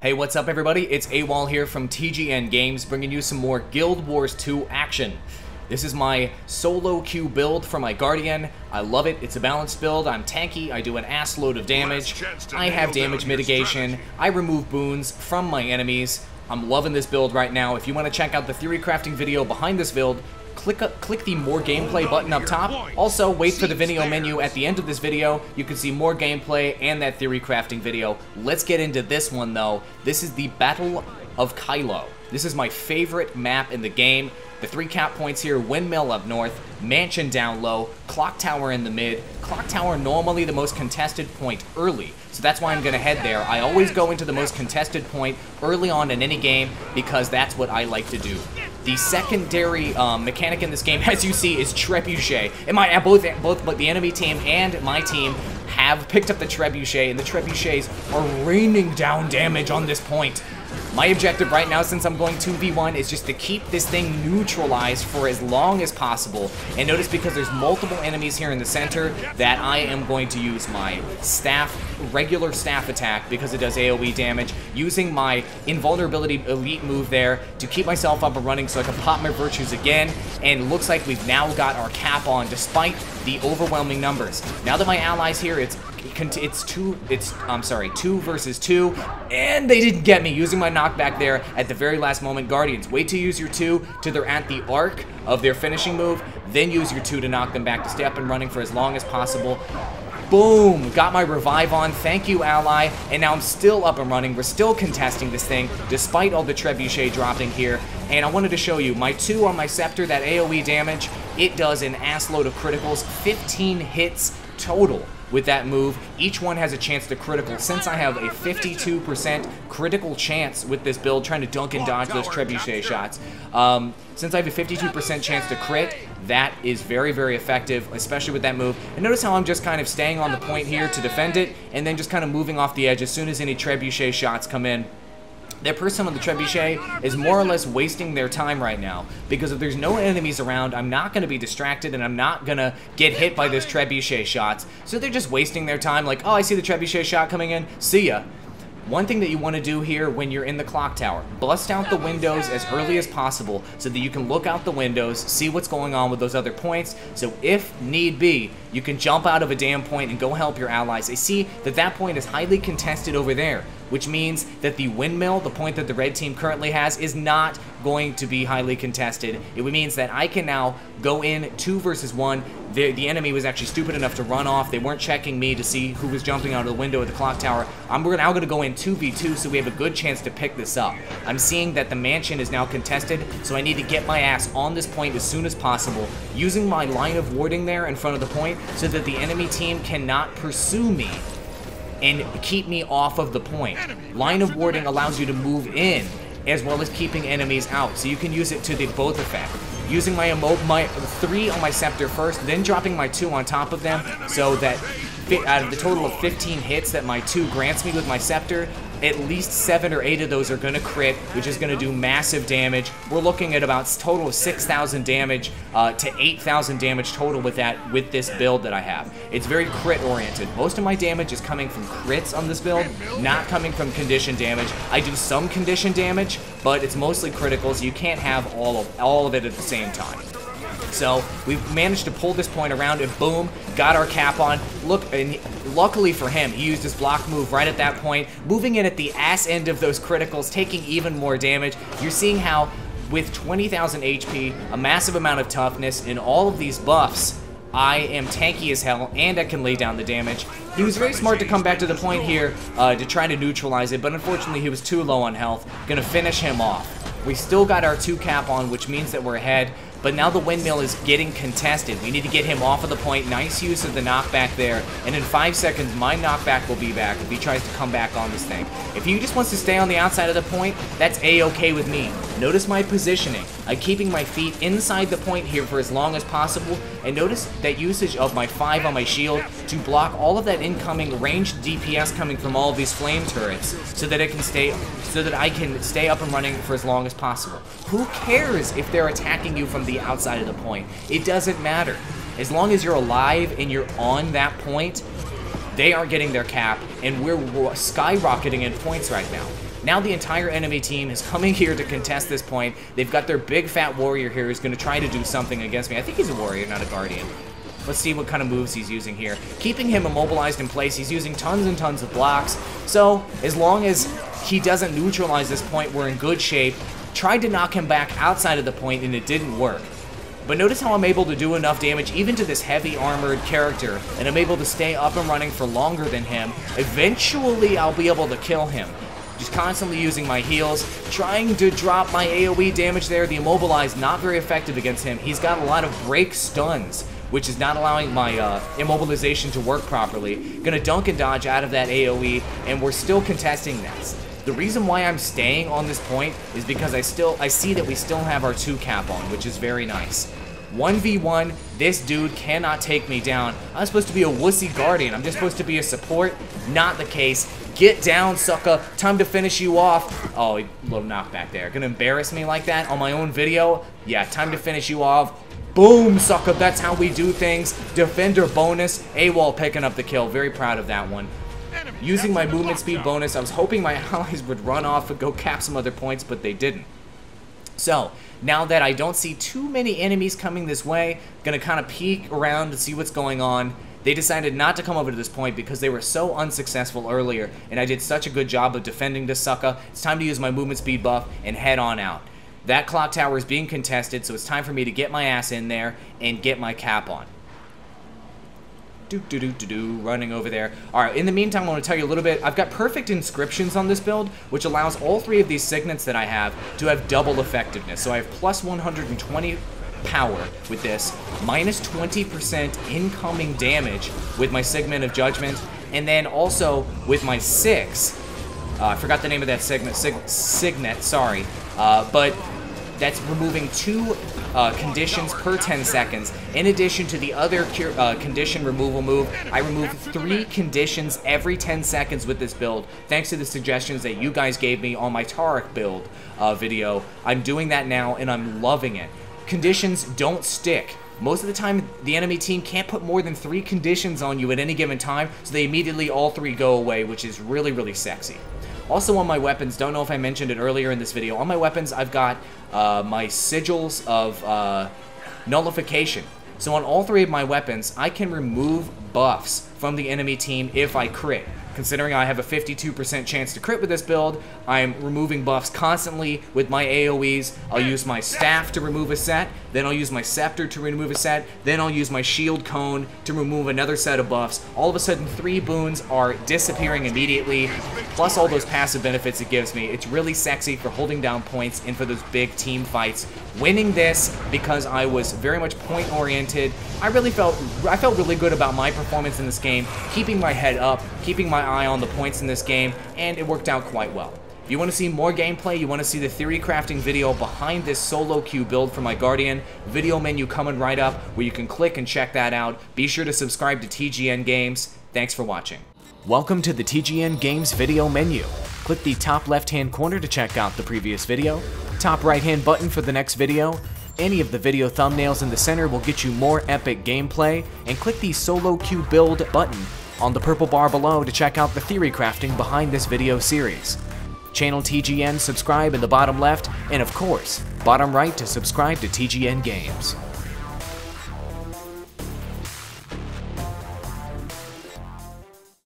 Hey, what's up everybody? It's Awall here from TGN Games, bringing you some more Guild Wars 2 action. This is my solo queue build for my Guardian. I love it. It's a balanced build. I'm tanky. I do an ass load of damage. I have damage mitigation. I remove boons from my enemies. I'm loving this build right now. If you want to check out the theory crafting video behind this build, click the more gameplay button up top. Also, wait for the video menu at the end of this video. You can see more gameplay and that theory crafting video. Let's get into this one though. This is the Battle of Kylo. This is my favorite map in the game. The 3 cap points here: Windmill up north, Mansion down low, Clock Tower in the mid. Clock Tower normally the most contested point early, so that's why I'm going to head there. I always go into the most contested point early on in any game because that's what I like to do. The secondary mechanic in this game, as you see, is Trebuchet. And both the enemy team and my team have picked up the Trebuchet, and the Trebuchets are raining down damage on this point. My objective right now, since I'm going 2v1, is just to keep this thing neutralized for as long as possible. And notice, because there's multiple enemies here in the center, that I am going to use my regular staff attack, because it does AoE damage, using my invulnerability elite move there to keep myself up and running so I can pop my virtues again. And it looks like we've now got our cap on despite the overwhelming numbers. Now that my allies here, it's 2 versus 2, and they didn't get me using my knockback there at the very last moment. Guardians, wait to use your 2 till they're at the arc of their finishing move, then use your 2 to knock them back to stay up and running for as long as possible. Boom! Got my revive on. Thank you, ally. And now I'm still up and running. We're still contesting this thing, despite all the trebuchet dropping here. And I wanted to show you my 2 on my scepter, that AoE damage. It does an assload of criticals, 15 hits total with that move. Each one has a chance to critical. Since I have a 52% critical chance with this build, trying to dunk and dodge those trebuchet shots, since I have a 52% chance to crit, that is very, very effective, especially with that move. And notice how I'm just kind of staying on the point here to defend it, and then just kind of moving off the edge as soon as any trebuchet shots come in. That person on the trebuchet is more or less wasting their time right now, because if there's no enemies around, I'm not going to be distracted and I'm not going to get hit by those trebuchet shots. So they're just wasting their time, like, oh, I see the trebuchet shot coming in, see ya. One thing that you want to do here when you're in the clock tower, bust out the windows as early as possible so that you can look out the windows, see what's going on with those other points, so if need be, you can jump out of a damn point and go help your allies. I see that that point is highly contested over there, which means that the windmill, the point that the red team currently has, is not going to be highly contested. It means that I can now go in 2 versus 1. The enemy was actually stupid enough to run off. They weren't checking me to see who was jumping out of the window at the clock tower. We're now going to go in 2v2, so we have a good chance to pick this up. I'm seeing that the mansion is now contested, so I need to get my ass on this point as soon as possible, using my line of warding there in front of the point so that the enemy team cannot pursue me and keep me off of the point. Line of warding allows you to move in as well as keeping enemies out, so you can use it to the both effect. Using my 3 on my scepter first, then dropping my 2 on top of them, so that out of the total of 15 hits that my 2 grants me with my scepter, at least 7 or 8 of those are going to crit, which is going to do massive damage. We're looking at about a total of 6,000 damage to 8,000 damage total with this build that I have. It's very crit oriented. Most of my damage is coming from crits on this build, not coming from condition damage. I do some condition damage, but it's mostly critical, so you can't have all of it at the same time. So we've managed to pull this point around, and boom, got our cap on. Look, and luckily for him, he used his block move right at that point, moving in at the ass end of those criticals, taking even more damage. You're seeing how with 20,000 HP, a massive amount of toughness, and all of these buffs, I am tanky as hell, and I can lay down the damage. He was very smart to come back to the point here to try to neutralize it, but unfortunately he was too low on health. Gonna finish him off. We still got our 2 cap on, which means that we're ahead. But now the windmill is getting contested. We need to get him off of the point. Nice use of the knockback there. And in 5 seconds, my knockback will be back if he tries to come back on this thing. If he just wants to stay on the outside of the point, that's A-okay with me. Notice my positioning. I'm keeping my feet inside the point here for as long as possible. And notice that usage of my 5 on my shield to block all of that incoming ranged DPS coming from all of these flame turrets so that I can stay up and running for as long as possible. Who cares if they're attacking you from the outside of the point? It doesn't matter. As long as you're alive and you're on that point, they aren't getting their cap, and we're skyrocketing in points right now. Now the entire enemy team is coming here to contest this point. They've got their big fat warrior here who's going to try to do something against me. I think he's a warrior, not a guardian. Let's see what kind of moves he's using here. Keeping him immobilized in place, he's using tons and tons of blocks. So, as long as he doesn't neutralize this point, we're in good shape. Tried to knock him back outside of the point, and it didn't work. But notice how I'm able to do enough damage even to this heavy armored character, and I'm able to stay up and running for longer than him. Eventually, I'll be able to kill him. Just constantly using my heals, trying to drop my AoE damage there. The immobilized, not very effective against him. He's got a lot of break stuns, which is not allowing my immobilization to work properly. Gonna dunk and dodge out of that AoE, and we're still contesting this. The reason why I'm staying on this point is because I see that we still have our 2 cap on, which is very nice. 1v1, this dude cannot take me down. I'm supposed to be a wussy guardian. I'm just supposed to be a support. Not the case. Get down, sucker. Time to finish you off. Oh, a little knockback there. Gonna embarrass me like that on my own video? Yeah, time to finish you off. Boom, sucker. That's how we do things. Defender bonus. Awall picking up the kill. Very proud of that one. Using my movement speed bonus, I was hoping my allies would run off and go cap some other points, but they didn't. So, now that I don't see too many enemies coming this way, gonna kind of peek around to see what's going on. They decided not to come over to this point because they were so unsuccessful earlier, and I did such a good job of defending this sucker. It's time to use my movement speed buff and head on out. That clock tower is being contested, so it's time for me to get my ass in there and get my cap on. Running over there. Alright, in the meantime, I want to tell you a little bit. I've got perfect inscriptions on this build, which allows all 3 of these signets that I have to have double effectiveness. So I have plus 120 power with this, minus 20% incoming damage with my Signet of Judgment, and then also with my 6. I forgot the name of that signet, sorry. But that's removing 2 conditions per 10 seconds. In addition to the other condition removal move, I remove 3 conditions every 10 seconds with this build, thanks to the suggestions that you guys gave me on my Tariq build video. I'm doing that now, and I'm loving it. Conditions don't stick. Most of the time, the enemy team can't put more than 3 conditions on you at any given time, so they immediately all 3 go away, which is really, really sexy. Also on my weapons, don't know if I mentioned it earlier in this video, on my weapons I've got my sigils of nullification. So on all 3 of my weapons, I can remove buffs from the enemy team if I crit. Considering I have a 52% chance to crit with this build, I'm removing buffs constantly with my AoEs. I'll use my staff to remove a set, then I'll use my scepter to remove a set, then I'll use my shield cone to remove another set of buffs. All of a sudden, 3 boons are disappearing immediately, plus all those passive benefits it gives me. It's really sexy for holding down points and for those big team fights. Winning this because I was very much point-oriented. I felt really good about my performance in this game, keeping my head up, keeping my eye on the points in this game, and it worked out quite well. If you want to see more gameplay, you want to see the theory crafting video behind this solo queue build for my Guardian, video menu coming right up where you can click and check that out. Be sure to subscribe to TGN Games. Thanks for watching. Welcome to the TGN Games video menu. Click the top left-hand corner to check out the previous video, top right-hand button for the next video. Any of the video thumbnails in the center will get you more epic gameplay, and click the solo queue build button on the purple bar below to check out the theory crafting behind this video series. Channel TGN subscribe in the bottom left, and of course, bottom right to subscribe to TGN Games.